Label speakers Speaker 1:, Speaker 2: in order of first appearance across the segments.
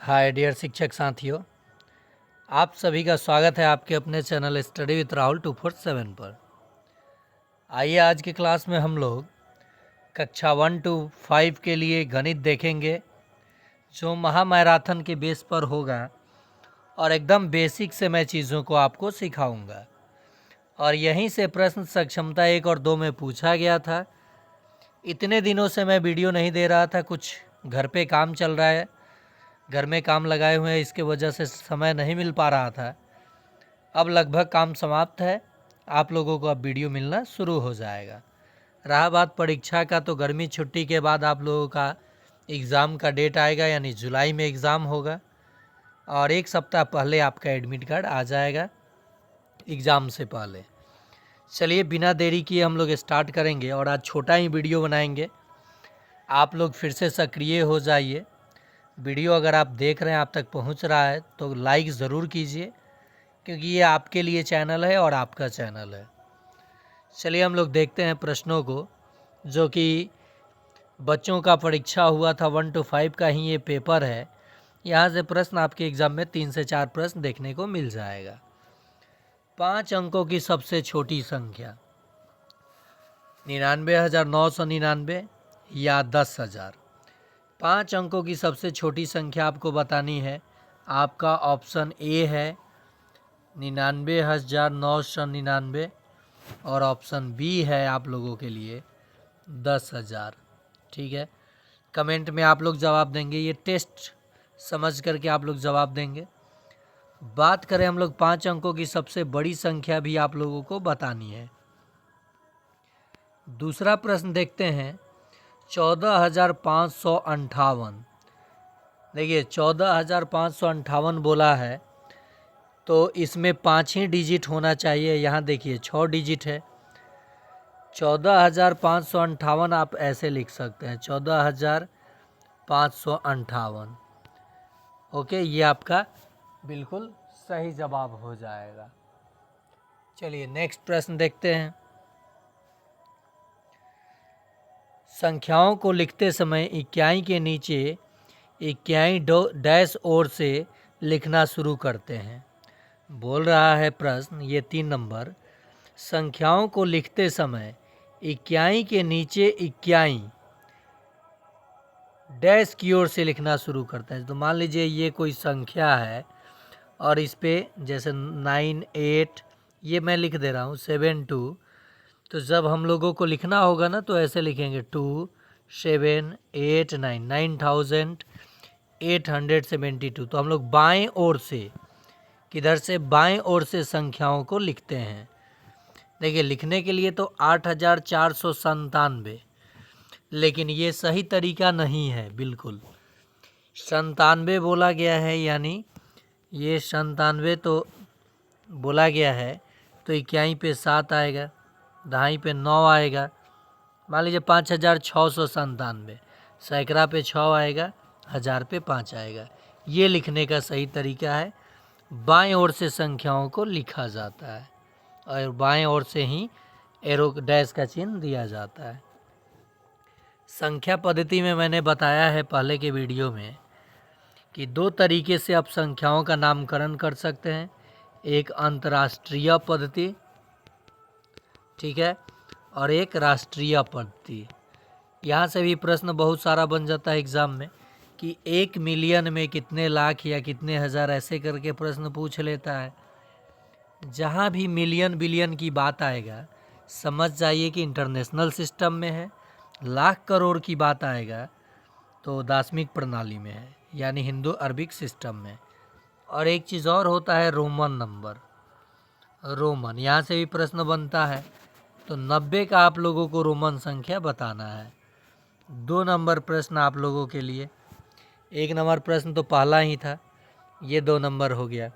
Speaker 1: Hi dear शिक्षक साथियों, आप सभी का स्वागत है आपके अपने चैनल स्टडी विथ राहुल 247 पर। आइए आज की क्लास में हम लोग कक्षा 1 to 5 के लिए गणित देखेंगे, जो महामैराथन के बेस पर होगा और एकदम बेसिक से मैं चीज़ों को आपको सिखाऊंगा। और यहीं से प्रश्न सक्षमता 1 और 2 में पूछा गया था। इतने दिनों से मैं वीडियो नहीं दे रहा था, कुछ घर पे काम चल रहा है, घर में काम लगाए हुए हैं, इसके वजह से समय नहीं मिल पा रहा था। अब लगभग काम समाप्त है, आप लोगों को अब वीडियो मिलना शुरू हो जाएगा। रहा बात परीक्षा का, तो गर्मी छुट्टी के बाद आप लोगों का एग्ज़ाम का डेट आएगा, यानी जुलाई में एग्ज़ाम होगा और एक सप्ताह पहले आपका एडमिट कार्ड आ जाएगा एग्ज़ाम से पहले। चलिए बिना देरी किए हम लोग स्टार्ट करेंगे और आज छोटा ही वीडियो बनाएंगे। आप लोग फिर से सक्रिय हो जाइए। वीडियो अगर आप देख रहे हैं, आप तक पहुंच रहा है, तो लाइक ज़रूर कीजिए, क्योंकि ये आपके लिए चैनल है और आपका चैनल है। चलिए हम लोग देखते हैं प्रश्नों को, जो कि बच्चों का परीक्षा हुआ था 1 to 5 का ही ये पेपर है। यहाँ से प्रश्न आपके एग्ज़ाम में 3 से 4 प्रश्न देखने को मिल जाएगा। 5 अंकों की सबसे छोटी संख्या 99,999 या 10,000। 5 अंकों की सबसे छोटी संख्या आपको बतानी है। आपका ऑप्शन ए है 99,999 और ऑप्शन बी है आप लोगों के लिए 10,000। ठीक है, कमेंट में आप लोग जवाब देंगे, ये टेस्ट समझ करके आप लोग जवाब देंगे। बात करें हम लोग 5 अंकों की सबसे बड़ी संख्या भी आप लोगों को बतानी है। दूसरा प्रश्न देखते हैं, 14,558। देखिए 14,558 बोला है, तो इसमें 5 ही डिजिट होना चाहिए। यहाँ देखिए 6 डिजिट है। 14,558 आप ऐसे लिख सकते हैं, 14,558। ओके, ये आपका बिल्कुल सही जवाब हो जाएगा। चलिए नेक्स्ट प्रश्न देखते हैं। संख्याओं को लिखते समय इक्याई के नीचे इक्याई डैश ओर से लिखना शुरू करते हैं। बोल रहा है प्रश्न, ये 3 नंबर, संख्याओं को लिखते समय इक्याई के नीचे इक्याई डैश की ओर से लिखना शुरू करते हैं। तो मान लीजिए ये कोई संख्या है और इस पे जैसे 9 8, ये मैं लिख दे रहा हूँ 7 2। तो जब हम लोगों को लिखना होगा ना, तो ऐसे लिखेंगे 2 7 8 9, 9,872। तो हम लोग बाएं ओर से, किधर से, बाएं ओर से संख्याओं को लिखते हैं। देखिए लिखने के लिए तो 8,497, लेकिन ये सही तरीका नहीं है। बिल्कुल 97 बोला गया है, यानी ये 97 तो बोला गया है, तो इक्याई पे 7 आएगा, दहाई पे 9 आएगा। मान लीजिए 5,697, सैकड़ा पे 6 आएगा, 1000 पे 5 आएगा। ये लिखने का सही तरीका है। बाएं ओर से संख्याओं को लिखा जाता है और बाएं ओर से ही एरो डैश का चिन्ह दिया जाता है। संख्या पद्धति में मैंने बताया है पहले के वीडियो में कि 2 तरीके से आप संख्याओं का नामकरण कर सकते हैं। एक अंतर्राष्ट्रीय पद्धति, ठीक है, और एक राष्ट्रीय पद्धति। यहाँ से भी प्रश्न बहुत सारा बन जाता है एग्ज़ाम में कि 1 मिलियन में कितने लाख या कितने हज़ार, ऐसे करके प्रश्न पूछ लेता है। जहाँ भी मिलियन बिलियन की बात आएगा, समझ जाइए कि इंटरनेशनल सिस्टम में है। लाख करोड़ की बात आएगा तो दार्शनिक प्रणाली में है, यानी हिंदू अरबिक सिस्टम में। और एक चीज़ और होता है रोमन नंबर, रोमन, यहाँ से भी प्रश्न बनता है। तो 90 का आप लोगों को रोमन संख्या बताना है। 2 नंबर प्रश्न आप लोगों के लिए। 1 नंबर प्रश्न तो पहला ही था, ये 2 नंबर हो गया।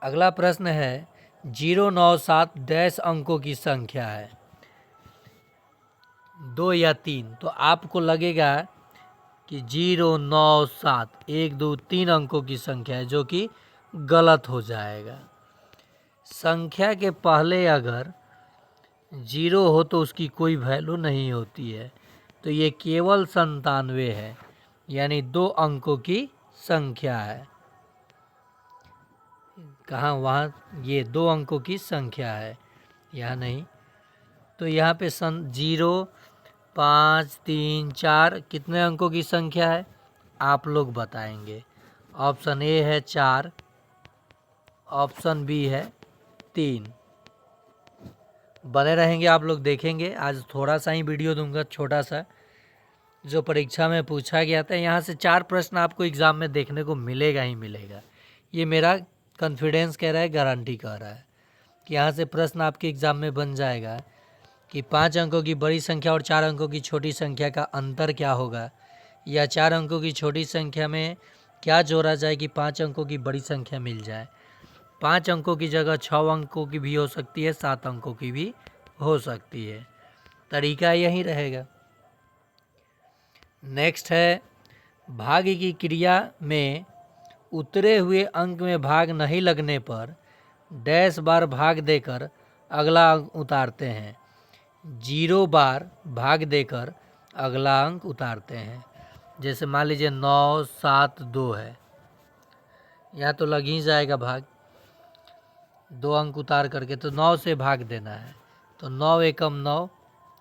Speaker 1: अगला प्रश्न है 097 डैश अंकों की संख्या है, 2 या 3। तो आपको लगेगा कि 097 1 2 3 अंकों की संख्या है, जो कि गलत हो जाएगा। संख्या के पहले अगर 0 हो तो उसकी कोई वैल्यू नहीं होती है, तो ये केवल 97 है, यानी 2 अंकों की संख्या है। कहाँ? वहाँ ये 2 अंकों की संख्या है, यहाँ नहीं। तो यहाँ पे 0, 5, 3, 4 कितने अंकों की संख्या है आप लोग बताएंगे। ऑप्शन ए है 4, ऑप्शन बी है 3। बने रहेंगे आप लोग, देखेंगे। आज थोड़ा सा ही वीडियो दूंगा, छोटा सा, जो परीक्षा में पूछा गया था। यहाँ से 4 प्रश्न आपको एग्ज़ाम में देखने को मिलेगा ही मिलेगा। ये मेरा कॉन्फिडेंस कह रहा है, गारंटी कह रहा है कि यहाँ से प्रश्न आपके एग्ज़ाम में बन जाएगा कि 5 अंकों की बड़ी संख्या और 4 अंकों की छोटी संख्या का अंतर क्या होगा, या 4 अंकों की छोटी संख्या में क्या जोड़ा जाए कि 5 अंकों की बड़ी संख्या मिल जाए। 5 अंकों की जगह 6 अंकों की भी हो सकती है, 7 अंकों की भी हो सकती है। तरीका यही रहेगा। नेक्स्ट है, भाग की क्रिया में उतरे हुए अंक में भाग नहीं लगने पर डैश बार भाग देकर अगला अंक उतारते हैं। 0 बार भाग देकर अगला अंक उतारते हैं। जैसे मान लीजिए 9, 7, 2 है, यहाँ तो लग ही जाएगा भाग, 2 अंक उतार करके, तो 9 से भाग देना है, तो 9 एकम 9,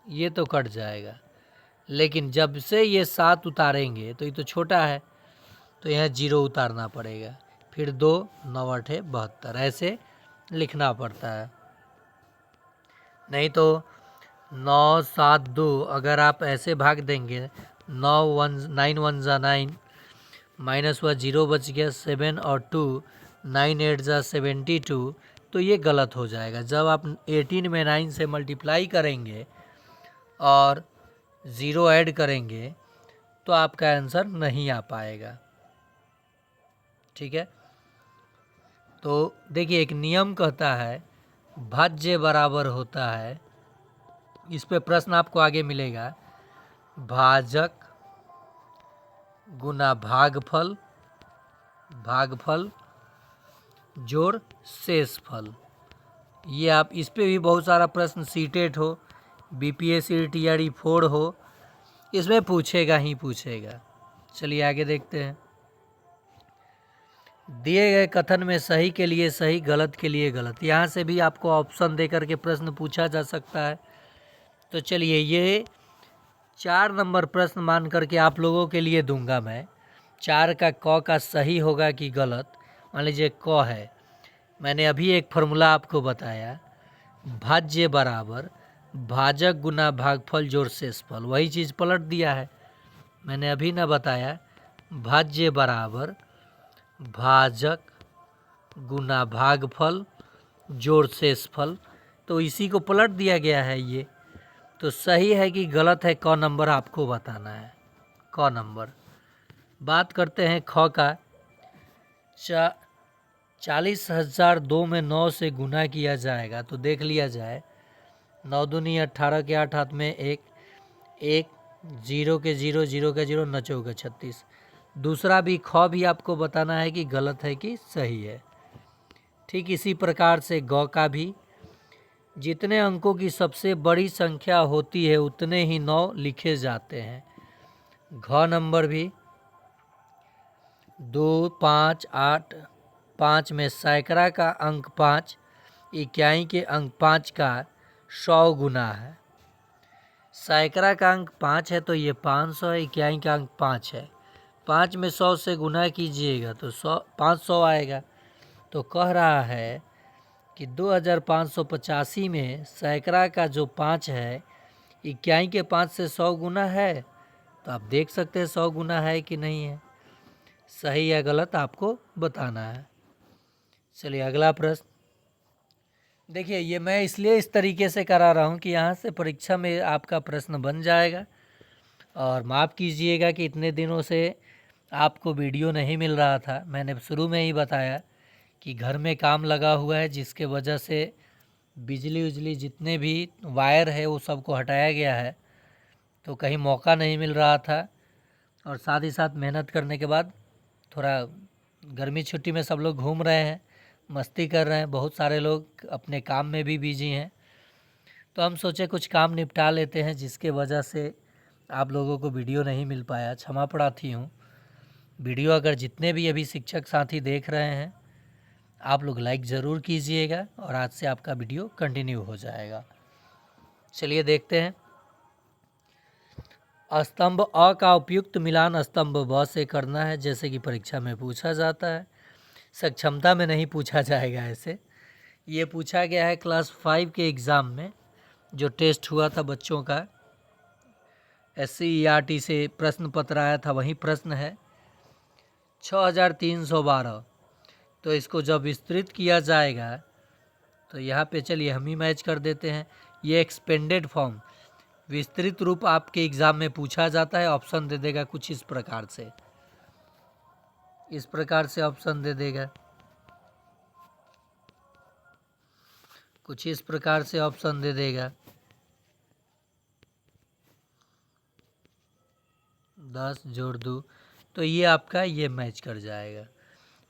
Speaker 1: ये तो कट जाएगा। लेकिन जब से ये 7 उतारेंगे तो ये तो छोटा है, तो यहाँ 0 उतारना पड़ेगा, फिर 2, 9 8 72, ऐसे लिखना पड़ता है। नहीं तो 9, 7, 2 अगर आप ऐसे भाग देंगे, 9 1 जा 9, माइनस हुआ 0 बच गया, 7 और 2, 9 8 जा 72, तो ये गलत हो जाएगा। जब आप 18 में 9 से मल्टीप्लाई करेंगे और 0 ऐड करेंगे तो आपका आंसर नहीं आ पाएगा। ठीक है, तो देखिए एक नियम कहता है भाज्य बराबर होता है, इस पे प्रश्न आपको आगे मिलेगा, भाजक गुना भागफल, भागफल जोड़ शेषफल। ये आप इस पे भी बहुत सारा प्रश्न सीटेट हो, बीपीएससी टीआरई 4 हो, इसमें पूछेगा ही पूछेगा। चलिए आगे देखते हैं। दिए गए कथन में सही के लिए सही, गलत के लिए गलत। यहाँ से भी आपको ऑप्शन दे करके प्रश्न पूछा जा सकता है। तो चलिए ये 4 नंबर प्रश्न मान करके आप लोगों के लिए दूंगा मैं। 4 का क का सही होगा कि गलत। मान लीजिए क है, मैंने अभी एक फार्मूला आपको बताया, भाज्य बराबर भाजक गुना भागफल जोड़ शेषफल, वही चीज़ पलट दिया है। मैंने अभी ना बताया भाज्य बराबर भाजक गुना भागफल जोड़ शेषफल, तो इसी को पलट दिया गया है। ये तो सही है कि गलत है, क नंबर आपको बताना है। क नंबर। बात करते हैं ख का। 40,000 2 में 9 से गुना किया जाएगा, तो देख लिया जाए, 9 दूनी 18 के 8 हाथ में 1, 1 0 के 0, 0 के 0, 9 चौके 36। दूसरा भी ख भी आपको बताना है कि गलत है कि सही है। ठीक इसी प्रकार से ग का भी, जितने अंकों की सबसे बड़ी संख्या होती है उतने ही 9 लिखे जाते हैं। घ नंबर भी 2, 5, 8, 5 में सैकड़ा का अंक 5, इकाई के अंक 5 का 100 गुना है। सैकड़ा का अंक 5 है तो ये 500 है, इकाई का अंक 5 है, 5 में 100 से गुना कीजिएगा तो 500 आएगा। तो कह रहा है कि 2585 में सैकड़ा का जो 5 है इकाई के 5 से 100 गुना है, तो आप देख सकते हैं 100 गुना है कि नहीं है। सही या गलत आपको बताना है। चलिए अगला प्रश्न देखिए, ये मैं इसलिए इस तरीके से करा रहा हूँ कि यहाँ से परीक्षा में आपका प्रश्न बन जाएगा। और माफ़ कीजिएगा कि इतने दिनों से आपको वीडियो नहीं मिल रहा था। मैंने शुरू में ही बताया कि घर में काम लगा हुआ है, जिसके वजह से बिजली उजली जितने भी वायर है वो सबको हटाया गया है, तो कहीं मौका नहीं मिल रहा था। और साथ ही साथ मेहनत करने के बाद थोड़ा गर्मी छुट्टी में सब लोग घूम रहे हैं, मस्ती कर रहे हैं, बहुत सारे लोग अपने काम में भी बिजी हैं, तो हम सोचे कुछ काम निपटा लेते हैं, जिसके वजह से आप लोगों को वीडियो नहीं मिल पाया, क्षमा प्रार्थी हूँ। वीडियो अगर जितने भी अभी शिक्षक साथी देख रहे हैं, आप लोग लाइक ज़रूर कीजिएगा और आज से आपका वीडियो कंटिन्यू हो जाएगा। चलिए देखते हैं। स्तंभ अ का उपयुक्त मिलान स्तंभ ब से करना है, जैसे कि परीक्षा में पूछा जाता है। सक्षमता में नहीं पूछा जाएगा ऐसे। ये पूछा गया है क्लास 5 के एग्ज़ाम में, जो टेस्ट हुआ था बच्चों का, SCERT से प्रश्न पत्र आया था, वही प्रश्न है 6312। तो इसको जब विस्तृत किया जाएगा तो यहाँ पे चलिए हम ही मैच कर देते हैं। ये एक्सपेंडेड फॉर्म, विस्तृत रूप आपके एग्ज़ाम में पूछा जाता है। ऑप्शन दे देगा कुछ इस प्रकार से, ऑप्शन दे देगा कुछ इस प्रकार से, ऑप्शन दे देगा 10 जोड़ 2, तो ये आपका ये मैच कर जाएगा।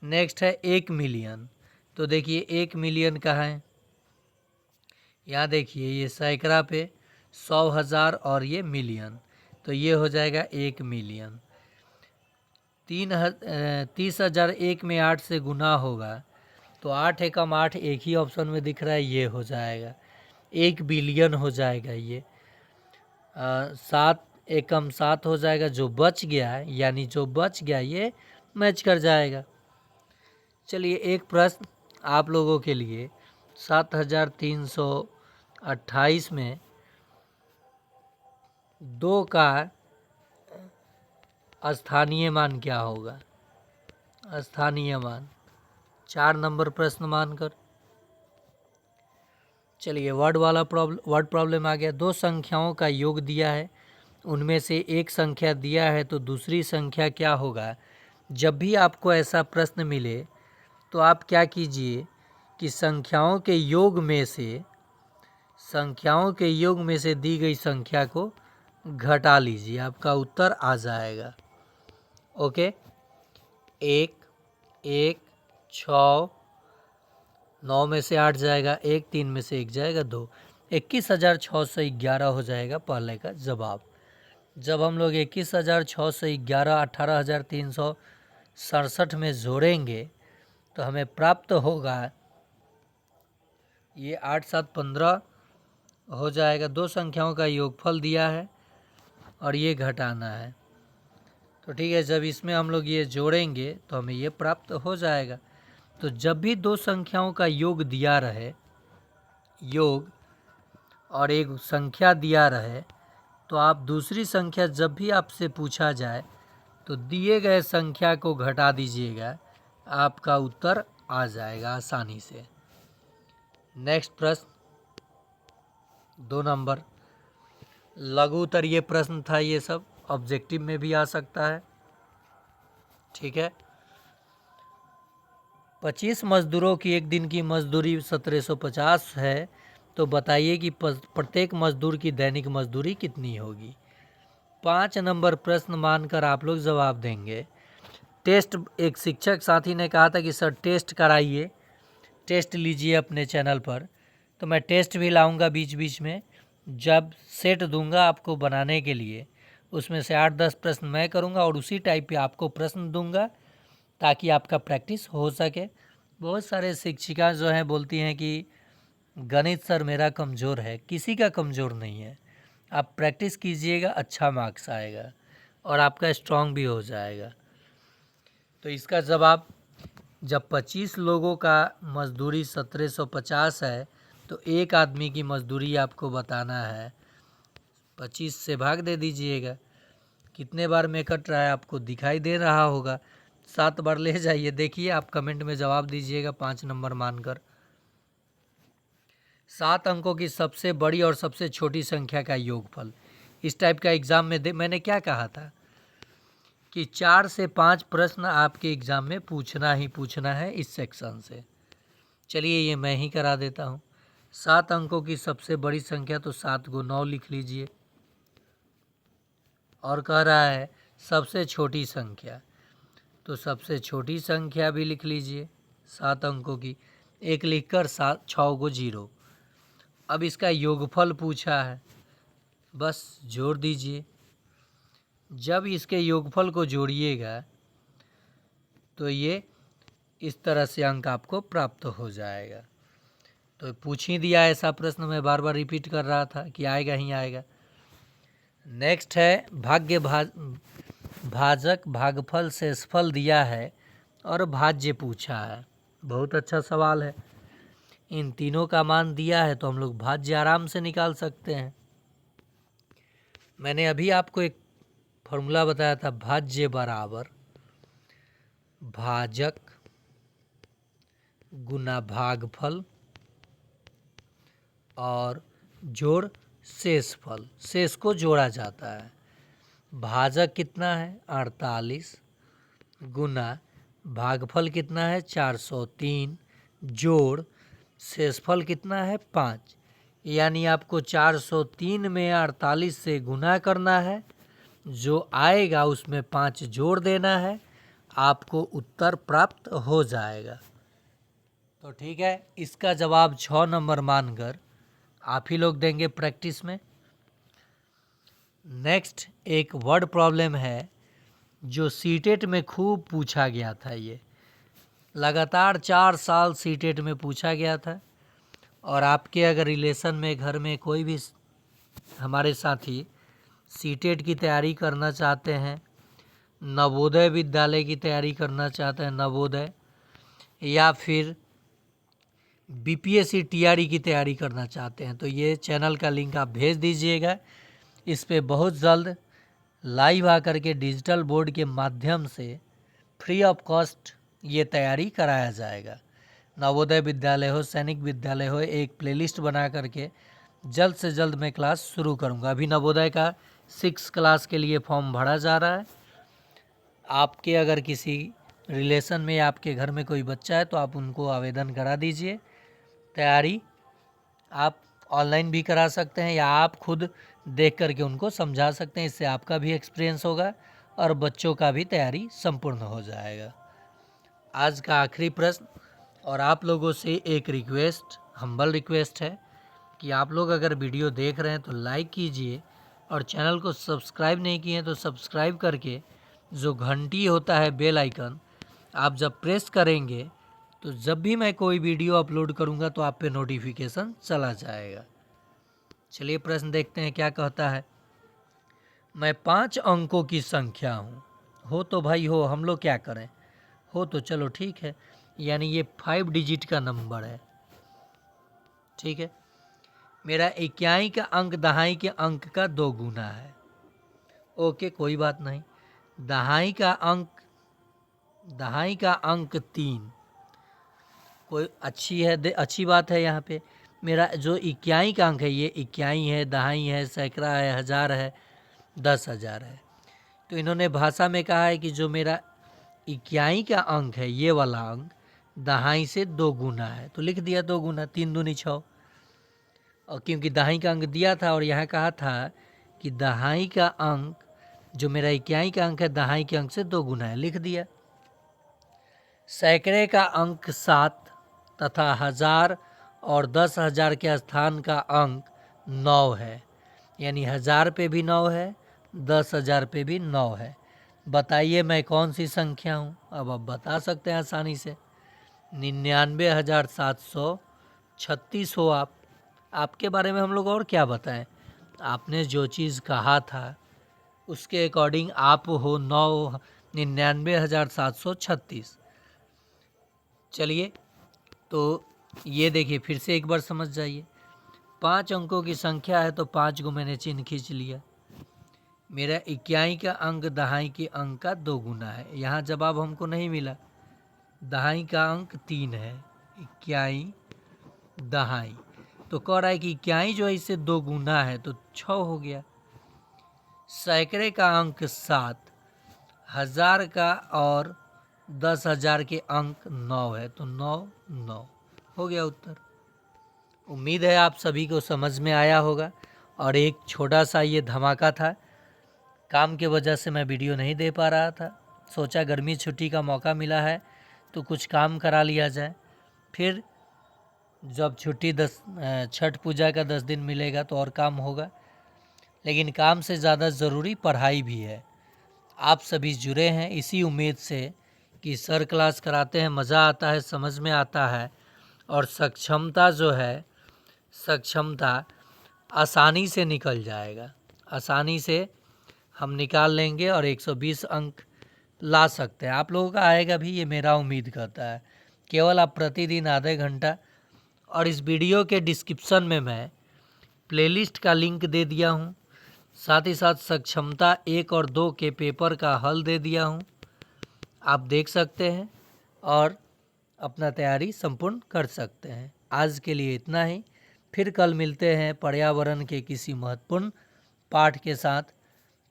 Speaker 1: नेक्स्ट है 1 मिलियन। तो देखिए 1 मिलियन कहाँ है, यहाँ देखिए ये सैकड़ा पे 100,000 और ये मिलियन, तो ये हो जाएगा 1 मिलियन। 30,000 1 में 8 से गुना होगा, तो 8 एकम 8 एक ही ऑप्शन में दिख रहा है, ये हो जाएगा 1 बिलियन हो जाएगा। ये 7 एकम 7 हो जाएगा, जो बच गया है, यानी जो बच गया ये मैच कर जाएगा। चलिए एक प्रश्न आप लोगों के लिए, 7,328 में 2 का स्थानीय मान क्या होगा? स्थानीय मान 4 नंबर प्रश्न मानकर। चलिए वर्ड प्रॉब्लम आ गया। 2 संख्याओं का योग दिया है, उनमें से एक संख्या दिया है, तो दूसरी संख्या क्या होगा? जब भी आपको ऐसा प्रश्न मिले तो आप क्या कीजिए कि संख्याओं के योग में से दी गई संख्या को घटा लीजिए, आपका उत्तर आ जाएगा। ओके, 1 1 6, 9 में से 8 जाएगा 1, 3 में से 1 जाएगा 2, 21,611 हो जाएगा पहले का जवाब। जब हम लोग 21,611 18,367 में जोड़ेंगे तो हमें प्राप्त होगा ये 8 7 15 हो जाएगा। 2 संख्याओं का योगफल दिया है और ये घटाना है, तो ठीक है, जब इसमें हम लोग ये जोड़ेंगे तो हमें ये प्राप्त हो जाएगा। तो जब भी 2 संख्याओं का योग दिया रहे, योग और एक संख्या दिया रहे, तो आप दूसरी संख्या जब भी आपसे पूछा जाए तो दिए गए संख्या को घटा दीजिएगा, आपका उत्तर आ जाएगा आसानी से। नेक्स्ट प्रश्न 2 नंबर लघु उत्तर, ये प्रश्न था, ये सब ऑब्जेक्टिव में भी आ सकता है। ठीक है, 25 मजदूरों की एक दिन की मजदूरी 1750 है, तो बताइए कि प्रत्येक मजदूर की दैनिक मजदूरी कितनी होगी? 5 नंबर प्रश्न मानकर आप लोग जवाब देंगे। टेस्ट, एक शिक्षक साथी ने कहा था कि सर टेस्ट कराइए, टेस्ट लीजिए अपने चैनल पर, तो मैं टेस्ट भी लाऊंगा बीच बीच में। जब सेट दूंगा आपको बनाने के लिए, उसमें से 8-10 प्रश्न मैं करूंगा और उसी टाइप पे आपको प्रश्न दूंगा, ताकि आपका प्रैक्टिस हो सके। बहुत सारे शिक्षिका जो हैं बोलती हैं कि गणित सर मेरा कमज़ोर है, किसी का कमज़ोर नहीं है। आप प्रैक्टिस कीजिएगा, अच्छा मार्क्स आएगा और आपका स्ट्रांग भी हो जाएगा। तो इसका जवाब, जब 25 लोगों का मजदूरी 1750 है, तो एक आदमी की मजदूरी आपको बताना है। 25 से भाग दे दीजिएगा, कितने बार में कट रहा है आपको दिखाई दे रहा होगा, 7 बार ले जाइए, देखिए आप कमेंट में जवाब दीजिएगा 5 नंबर मानकर। 7 अंकों की सबसे बड़ी और सबसे छोटी संख्या का योगफल। इस टाइप का एग्ज़ाम में मैंने क्या कहा था कि 4 से 5 प्रश्न आपके एग्ज़ाम में पूछना ही पूछना है इस सेक्शन से। चलिए ये मैं ही करा देता हूँ। 7 अंकों की सबसे बड़ी संख्या, तो 7 को 9 लिख लीजिए। और कह रहा है सबसे छोटी संख्या, तो सबसे छोटी संख्या भी लिख लीजिए 7 अंकों की, 1 लिखकर 6 को 0। अब इसका योगफल पूछा है, बस जोड़ दीजिए। जब इसके योगफल को जोड़िएगा तो ये इस तरह से अंक आपको प्राप्त हो जाएगा। तो पूछ ही दिया ऐसा प्रश्न, मैं बार बार रिपीट कर रहा था कि आएगा ही आएगा। नेक्स्ट है भाजक भागफल शेषफल दिया है और भाज्य पूछा है। बहुत अच्छा सवाल है। इन तीनों का मान दिया है तो हम लोग भाज्य आराम से निकाल सकते हैं। मैंने अभी आपको एक फॉर्मूला बताया था, भाज्य बराबर भाजक गुना भागफल और जोड़ शेषफल। शेष को जोड़ा जाता है। भाजक कितना है 48 गुना भागफल कितना है 403 जोड़ शेषफल कितना है 5। यानी आपको 403 में 48 से गुना करना है, जो आएगा उसमें 5 जोड़ देना है, आपको उत्तर प्राप्त हो जाएगा। तो ठीक है, इसका जवाब 6 नंबर मानकर आप ही लोग देंगे प्रैक्टिस में। नेक्स्ट एक वर्ड प्रॉब्लम है जो सीटेट में खूब पूछा गया था। ये लगातार 4 साल सीटेट में पूछा गया था। और आपके अगर रिलेशन में घर में कोई भी हमारे साथी सीटेट की तैयारी करना चाहते हैं, नवोदय विद्यालय की तैयारी करना चाहते हैं, नवोदय, या फिर बीपीएससी टीआरई की तैयारी करना चाहते हैं, तो ये चैनल का लिंक आप भेज दीजिएगा। इस पे बहुत जल्द लाइव आकर के डिजिटल बोर्ड के माध्यम से फ्री ऑफ कॉस्ट ये तैयारी कराया जाएगा। नवोदय विद्यालय हो, सैनिक विद्यालय हो, एक प्लेलिस्ट बना करके जल्द से जल्द मैं क्लास शुरू करूंगा। अभी नवोदय का 6 क्लास के लिए फॉर्म भरा जा रहा है। आपके अगर किसी रिलेशन में या आपके घर में कोई बच्चा है तो आप उनको आवेदन करा दीजिए। तैयारी आप ऑनलाइन भी करा सकते हैं या आप खुद देख करके उनको समझा सकते हैं। इससे आपका भी एक्सपीरियंस होगा और बच्चों का भी तैयारी संपूर्ण हो जाएगा। आज का आखिरी प्रश्न, और आप लोगों से एक रिक्वेस्ट, हम्बल रिक्वेस्ट है कि आप लोग अगर वीडियो देख रहे हैं तो लाइक कीजिए और चैनल को सब्सक्राइब नहीं किए हैं तो सब्सक्राइब करके जो घंटी होता है बेल आइकन, आप जब प्रेस करेंगे तो जब भी मैं कोई वीडियो अपलोड करूंगा तो आप पे नोटिफिकेशन चला जाएगा। चलिए प्रश्न देखते हैं क्या कहता है। मैं 5 अंकों की संख्या हूँ। हो तो भाई हो, हम लोग क्या करें, हो तो चलो ठीक है, यानी ये 5 डिजिट का नंबर है। ठीक है, मेरा इक्याई का अंक दहाई के अंक का 2 गुना है। ओके, कोई बात नहीं। दहाई का अंक 3, कोई अच्छी बात है। यहाँ पे मेरा जो इक्याई का अंक है, ये इक्याई है, दहाई है, सैकड़ा है, हज़ार है, 10,000 है। तो इन्होंने भाषा में कहा है कि जो मेरा इक्याई का अंक है, ये वाला अंक दहाई से 2 गुना है, तो लिख दिया 2 गुना, 3 दूनी 6। और क्योंकि दहाई का अंक दिया था और यहाँ कहा था कि दहाई का अंक, जो मेरा इक्याई का अंक है, दहाई के अंक से 2 गुना है, लिख दिया। सैकड़े का अंक 7 तथा 1000 और 10,000 के स्थान का अंक 9 है, यानी 1000 पे भी 9 है, 10,000 पे भी 9 है। बताइए मैं कौन सी संख्या हूँ। अब आप बता सकते हैं आसानी से, 99,736 हो आप। आपके बारे में हम लोग और क्या बताएं, आपने जो चीज़ कहा था उसके अकॉर्डिंग आप हो 99,736। चलिए, तो ये देखिए फिर से एक बार समझ जाइए। 5 अंकों की संख्या है तो 5 को मैंने चिन्ह खींच लिया। मेरा इक्याई का अंक दहाई के अंक का 2 गुना है। यहाँ जवाब हमको नहीं मिला। दहाई का अंक 3 है, इक्याई दहाई, तो कह रहा है कि इक्याई जो है इससे 2 गुना है, तो 6 हो गया। सैकड़े का अंक 7, 1000 का और 10,000 के अंक 9 है, तो 9 9 हो गया उत्तर। उम्मीद है आप सभी को समझ में आया होगा। और एक छोटा सा ये धमाका था, काम के वजह से मैं वीडियो नहीं दे पा रहा था, सोचा गर्मी छुट्टी का मौका मिला है तो कुछ काम करा लिया जाए। फिर जब छुट्टी छठ पूजा का 10 दिन मिलेगा तो और काम होगा, लेकिन काम से ज़्यादा ज़रूरी पढ़ाई भी है। आप सभी जुड़े हैं इसी उम्मीद से कि सर क्लास कराते हैं, मज़ा आता है, समझ में आता है, और सक्षमता जो है, सक्षमता आसानी से निकल जाएगा, आसानी से हम निकाल लेंगे और 120 अंक ला सकते हैं। आप लोगों का आएगा भी, ये मेरा उम्मीद करता है। केवल आप प्रतिदिन आधे घंटा, और इस वीडियो के डिस्क्रिप्शन में मैं प्लेलिस्ट का लिंक दे दिया हूँ, साथ ही साथ सक्षमता 1 और 2 के पेपर का हल दे दिया हूँ, आप देख सकते हैं और अपना तैयारी संपूर्ण कर सकते हैं। आज के लिए इतना ही, फिर कल मिलते हैं पर्यावरण के किसी महत्वपूर्ण पाठ के साथ।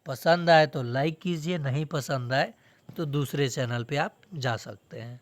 Speaker 1: पसंद आए तो लाइक कीजिए, नहीं पसंद आए तो दूसरे चैनल पे आप जा सकते हैं।